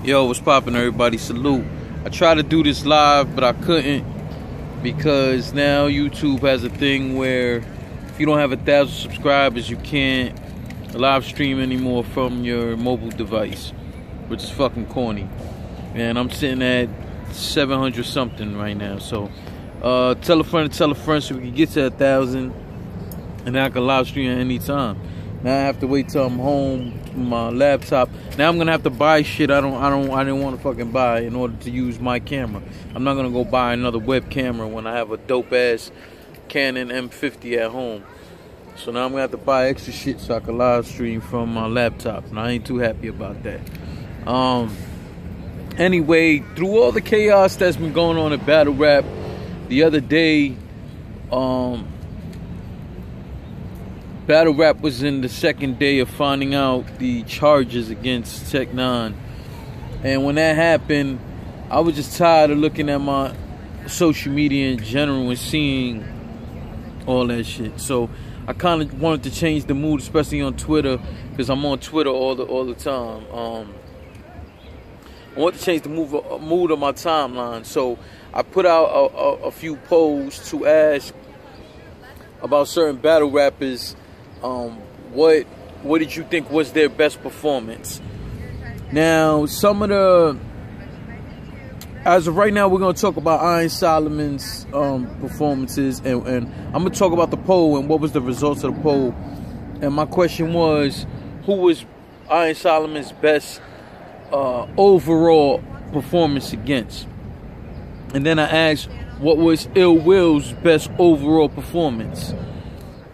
Yo, what's poppin', everybody? Salute. I tried to do this live, but I couldn't because now YouTube has a thing where if you don't have 1,000 subscribers, you can't live stream anymore from your mobile device, which is fucking corny. And I'm sitting at 700 something right now. So tell a friend so we can get to 1,000, and then I can live stream at any time. Now I have to wait till I'm home with my laptop. Now I'm gonna have to buy shit I didn't want to fucking buy in order to use my camera. I'm not gonna go buy another web camera when I have a dope ass Canon M50 at home. So now I'm gonna have to buy extra shit so I can live stream from my laptop, and I ain't too happy about that. Anyway, through all the chaos that's been going on in battle rap, the other day, battle rap was in the second day of finding out the charges against Tech 9. And when that happened, I was just tired of looking at my social media in general and seeing all that shit. So I kind of wanted to change the mood, especially on Twitter, because I'm on Twitter all the time. I want to change the mood of my timeline. So I put out a few polls to ask about certain battle rappers. What did you think was their best performance? Now, some of the, as of right now, we're going to talk about Iron Solomon's performances, and I'm going to talk about the poll and what was the results of the poll. And my question was, who was Iron Solomon's best overall performance against? And then I asked, what was Ill Will's best overall performance?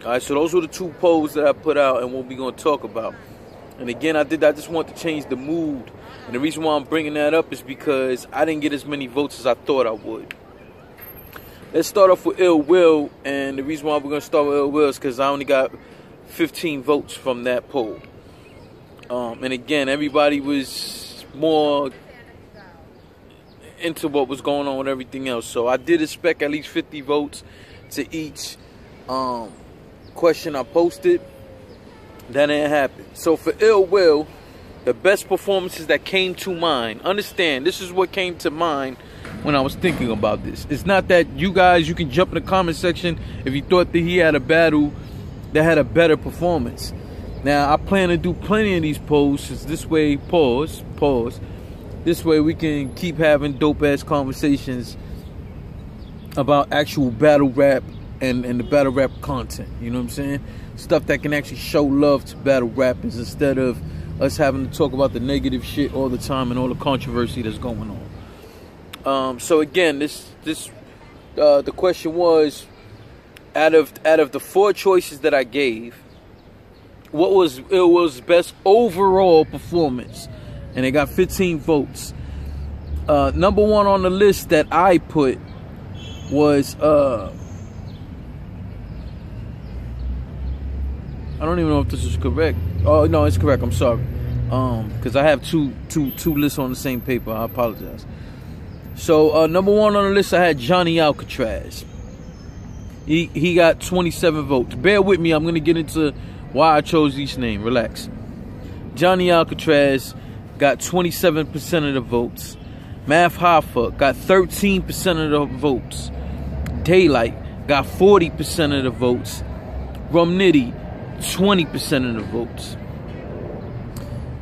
Alright, so those were the two polls that I put out and what we're going to talk about. And again, I just want to change the mood. And the reason why I'm bringing that up is because I didn't get as many votes as I thought I would. Let's start off with Ill Will. And the reason why we're going to start with Ill Will is because I only got 15 votes from that poll. And again, everybody was more into what was going on with everything else. So I did expect at least 50 votes to each question I posted. That didn't happen. So for Ill Will, the best performances that came to mind, understand, this is what came to mind when I was thinking about this. It's not that you can jump in the comment section if you thought that he had a battle that had a better performance. Now I plan to do plenty of these posts, this way, pause, this way we can keep having dope ass conversations about actual battle rap and the battle rap content, you know what I'm saying? Stuff that can actually show love to battle rappers instead of us having to talk about the negative shit all the time and all the controversy that's going on. So again, the question was, out of the 4 choices that I gave, what was Ill Will's best overall performance? And they got 15 votes. Number 1 on the list that I put was I don't even know if this is correct. Oh no, it's correct. I'm sorry, because I have two lists on the same paper. I apologize. So number 1 on the list, I had Johnny Alcatraz. He got 27 votes. Bear with me. I'm gonna get into why I chose each name. Relax. Johnny Alcatraz got 27% of the votes. Math Hoffa got 13% of the votes. Daylight got 40% of the votes. Rum Nitty, 20% of the votes.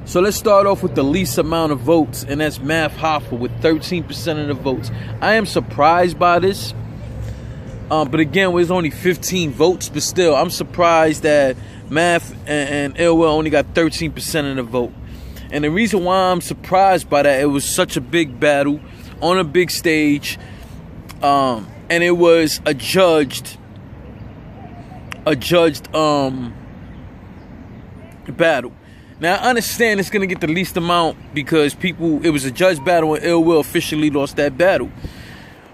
So let's start off with the least amount of votes, and that's Math Hoffa with 13% of the votes. I am surprised by this, but again, there's only 15 votes, but still, I'm surprised that Math and Ill Will only got 13% of the vote. And the reason why I'm surprised by that, it was such a big battle on a big stage, and it was a judged battle. Now I understand it's gonna get the least amount because it was a judge battle and Ill Will officially lost that battle.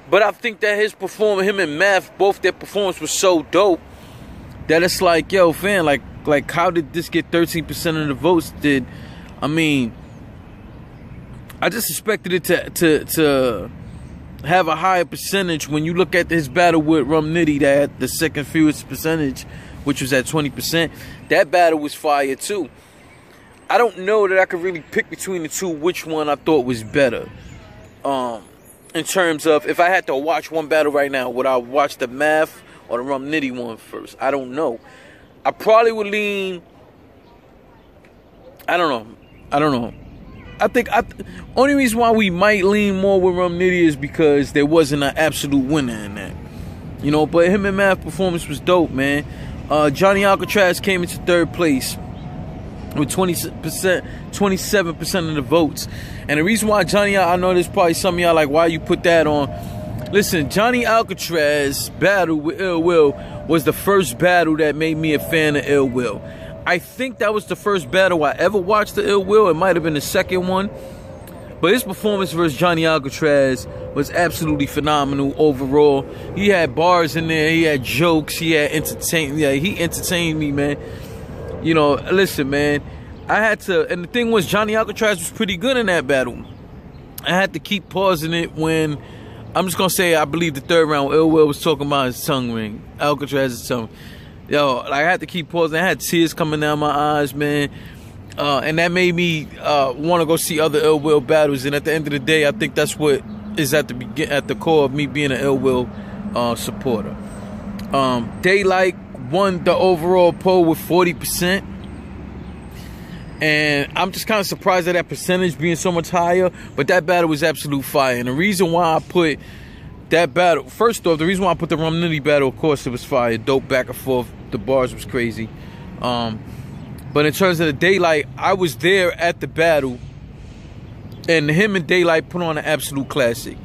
But I think that him and Math, both their performance was so dope that it's like, yo, fam, like how did this get 13% of the votes? I just expected it to have a higher percentage. When you look at his battle with Rum Nitty, that had the second fewest percentage, which was at 20%. That battle was fire too. I don't know that I could really pick between the two which one I thought was better. In terms of, if I had to watch one battle right now, would I watch the Math or the Rum Nitty one first? I don't know. I probably would lean... I don't know. I think only reason why we might lean more with Rum Nitty is because there wasn't an absolute winner in that. You know, but him and Math performance was dope, man. Johnny Alcatraz came into third place with 27% of the votes. And the reason why Johnny, I know there's probably some of y'all like, why you put that on? Listen, Johnny Alcatraz battle with Ill Will was the first battle that made me a fan of Ill Will. I think that was the first battle I ever watched the Ill Will. It might have been the second one. But his performance versus Johnny Alcatraz was absolutely phenomenal overall. He had bars in there. He had jokes. He had entertainment. Yeah, he entertained me, man. You know, listen, man. I had to... And the thing was, Johnny Alcatraz was pretty good in that battle. I had to keep pausing it when... I'm just going to say, I believe the third round, Ill Will was talking about his tongue ring. Alcatraz's tongue. Yo, like, I had to keep pausing. I had tears coming down my eyes, man. And that made me want to go see other Ill Will battles. And at the end of the day, I think that's what is at the core of me being an Ill Will supporter. Daylight won the overall poll with 40%. And I'm just kind of surprised at that percentage being so much higher. But that battle was absolute fire. And the reason why I put that battle, first off, the reason why I put the Rum Nitty battle, of course, it was fire. Dope back and forth. The bars was crazy. But in terms of the Daylight, I was there at the battle. And him and Daylight put on an absolute classic.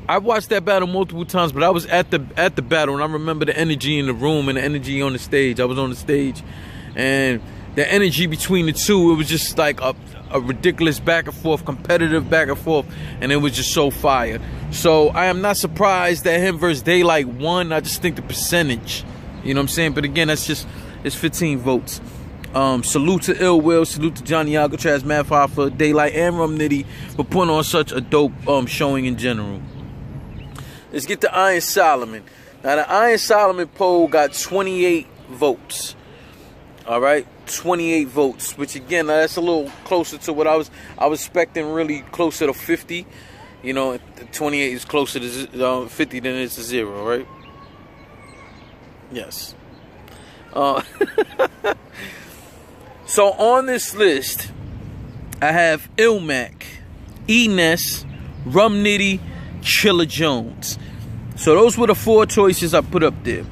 I watched that battle multiple times, but I was at the battle, and I remember the energy in the room and the energy on the stage. I was on the stage, and the energy between the two, it was just like a ridiculous back and forth, competitive back and forth, and it was just so fire. So I am not surprised that him versus Daylight won. I just think the percentage, you know what I'm saying? But again, that's just, it's 15 votes. Salute to Ill Will, salute to Johnny Alcatraz, Math Hoffa, Daylight, and Rum Nitty for putting on such a dope showing in general. Let's get to Iron Solomon. Now, the Iron Solomon poll got 28 votes. All right, 28 votes, which again, that's a little closer to what I was expecting, really closer to 50. You know, 28 is closer to 50 than it is to 0, right? Yes. So on this list, I have Ilmac, E-Ness, Rum Nitty, Chilla Jones. So those were the 4 choices I put up there.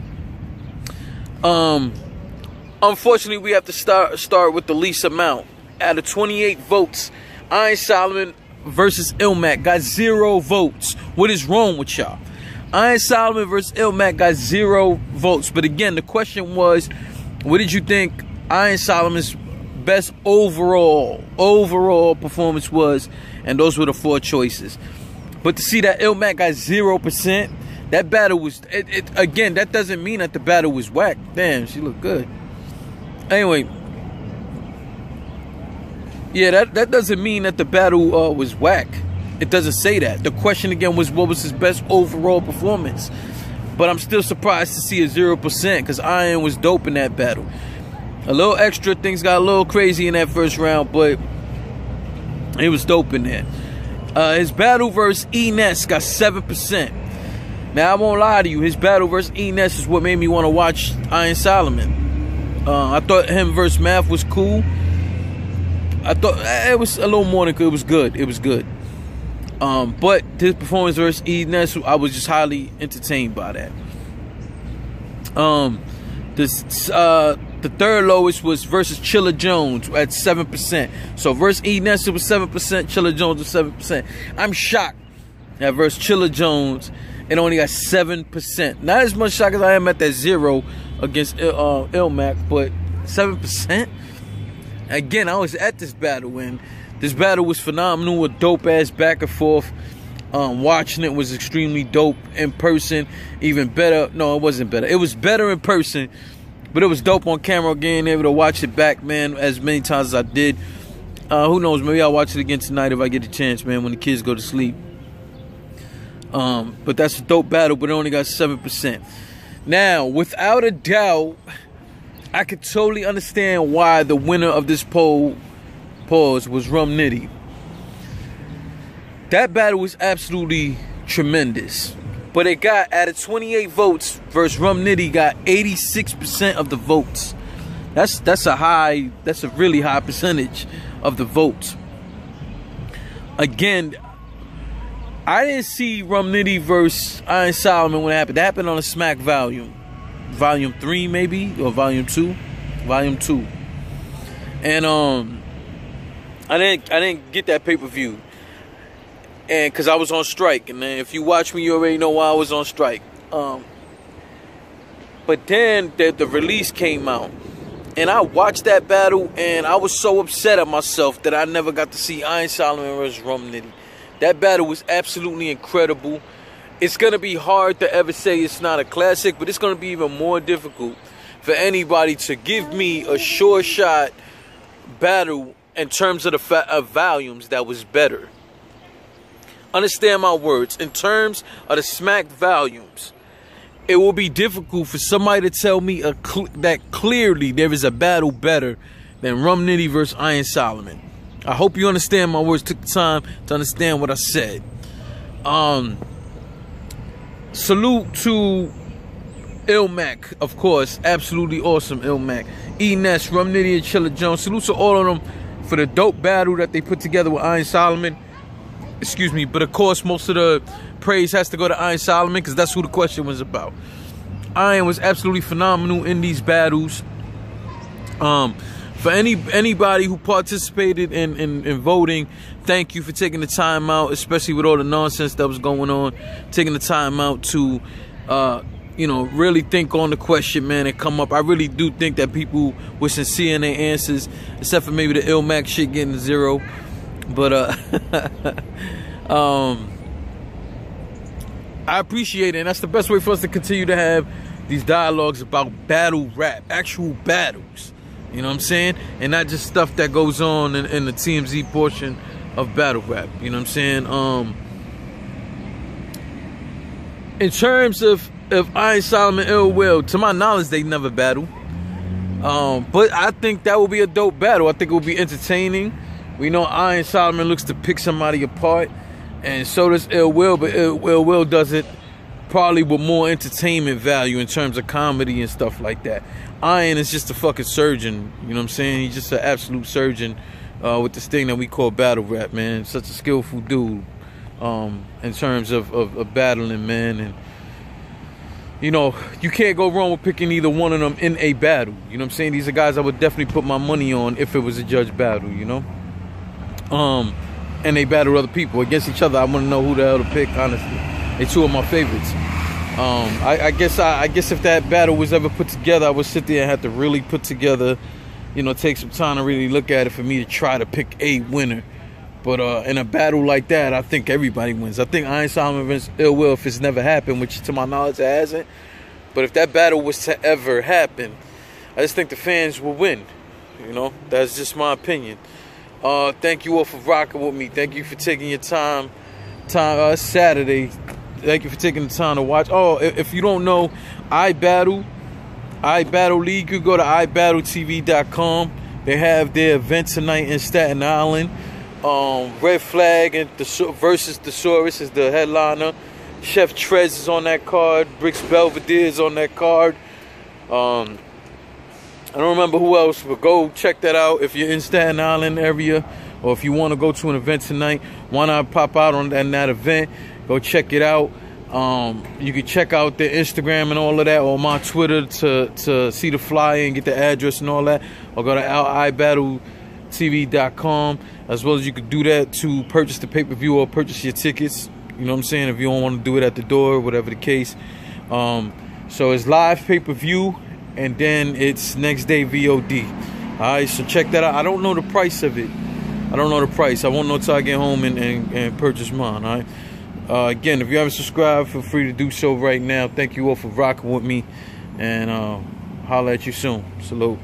Unfortunately, we have to start with the least amount. Out of 28 votes, Iron Solomon versus Ilmac got 0 votes. What is wrong with y'all? Iron Solomon versus Ilmac got 0 votes. But again, the question was, what did you think Iron Solomon's best overall performance was? And those were the 4 choices. But to see that Ilmac got 0%, that battle was... again, that doesn't mean that the battle was whack. Damn, she looked good. Anyway, yeah, that doesn't mean that the battle was whack. It doesn't say that. The question again was, what was his best overall performance? But I'm still surprised to see a 0% because Iron was dope in that battle. A little extra, things got a little crazy in that first round, but it was dope in there. His battle versus E-Ness got 7%. Now, I won't lie to you, his battle versus E-Ness is what made me want to watch Iron Solomon. I thought him versus Math was cool. I thought it was a little more than good. It was good. It was good. But his performance versus E-Ness, I was just highly entertained by that. The third lowest was versus Chilla Jones at 7%. So versus E-Ness, it was 7%. Chilla Jones was 7%. I'm shocked that versus Chilla Jones, it only got 7%. Not as much shock as I am at that 0 against Ilmac, but 7%. Again, I was at this battle, and this battle was phenomenal, a dope-ass back and forth. Watching it was extremely dope in person, even better. No, it wasn't better. It was better in person, but it was dope on camera, being able to watch it back, man, as many times as I did. Who knows, maybe I'll watch it again tonight if I get a chance, man, when the kids go to sleep. But that's a dope battle, but it only got 7%. Now, without a doubt, I could totally understand why the winner of this poll, pause, was Rum Nitty. That battle was absolutely tremendous. But it got, out of 28 votes versus Rum Nitty, got 86% of the votes. That's a really high percentage of the votes. Again, I didn't see Rum Nitty versus Iron Solomon when it happened. That happened on a Smack Volume 3 maybe, or Volume 2. And I didn't get that pay-per-view. And because I was on strike. And then if you watch me, you already know why I was on strike. But then the release came out. And I watched that battle, and I was so upset at myself that I never got to see Iron Solomon versus Rum Nitty. That battle was absolutely incredible. It's going to be hard to ever say it's not a classic, but it's going to be even more difficult for anybody to give me a sure shot battle in terms of the volumes that was better. Understand my words. In terms of the Smack volumes, it will be difficult for somebody to tell me that clearly there is a battle better than Rum Nitty versus Iron Solomon. I hope you understand my words. Took the time to understand what I said. Salute to Ilmac, of course. Absolutely awesome, Ilmac. E-Ness, Rum Nitty, and Chilla Jones. Salute to all of them for the dope battle that they put together with Iron Solomon. Excuse me, but of course most of the praise has to go to Iron Solomon because that's who the question was about. Iron was absolutely phenomenal in these battles. For anybody who participated in voting, thank you for taking the time out, especially with all the nonsense that was going on. Taking the time out to, you know, really think on the question, man, and come up. I really do think that people were sincere in their answers, except for maybe the Ilmac shit getting 0. But I appreciate it, and that's the best way for us to continue to have these dialogues about battle rap, actual battles. You know what I'm saying? And not just stuff that goes on in the TMZ portion of battle rap. You know what I'm saying? In terms of Iron Solomon, Ill Will, to my knowledge, they never battle. But I think that will be a dope battle. I think it will be entertaining. We know Iron Solomon looks to pick somebody apart, and so does Ill Will, but Ill Will does it probably with more entertainment value in terms of comedy and stuff like that. Iron is just a fucking surgeon, you know what I'm saying? He's just an absolute surgeon with this thing that we call battle rap, man. Such a skillful dude in terms of battling, man. And, you know, you can't go wrong with picking either one of them in a battle. You know what I'm saying? These are guys I would definitely put my money on if it was a judge battle, you know? And they battle other people against each other. I want to know who the hell to pick, honestly. They're two of my favorites. I guess if that battle was ever put together, I would sit there and have to really put together, you know, take some time to really look at it for me to try to pick a winner. But in a battle like that, I think everybody wins. I think Iron Solomon versus Ill Will, if it's never happened, which to my knowledge it hasn't, but if that battle was to ever happen, I just think the fans will win. You know, that's just my opinion. Thank you all for rocking with me. Thank you for taking your time. Saturday. Thank you for taking the time to watch. Oh, if you don't know, iBattle League, you go to iBattleTV.com. They have their event tonight in Staten Island. Red Flag and versus Thesaurus is the headliner. Chef Trez is on that card. Bricks Belvedere is on that card. I don't remember who else, but go check that out if you're in Staten Island area, or if you want to go to an event tonight. Why not pop out on that event? Go check it out. You can check out their Instagram and all of that, or my Twitter to see the flyer and get the address and all that, or go to iBattleTV.com, as well as you could do that to purchase the pay-per-view or purchase your tickets. You know what I'm saying? If you don't want to do it at the door, whatever the case. So it's live pay-per-view, and then it's next day VOD. Alright, so check that out. I don't know the price of it. I don't know the price. I won't know till I get home and purchase mine. Alright. Again, if you haven't subscribed, feel free to do so right now. Thank you all for rocking with me, and holla at you soon. Salute.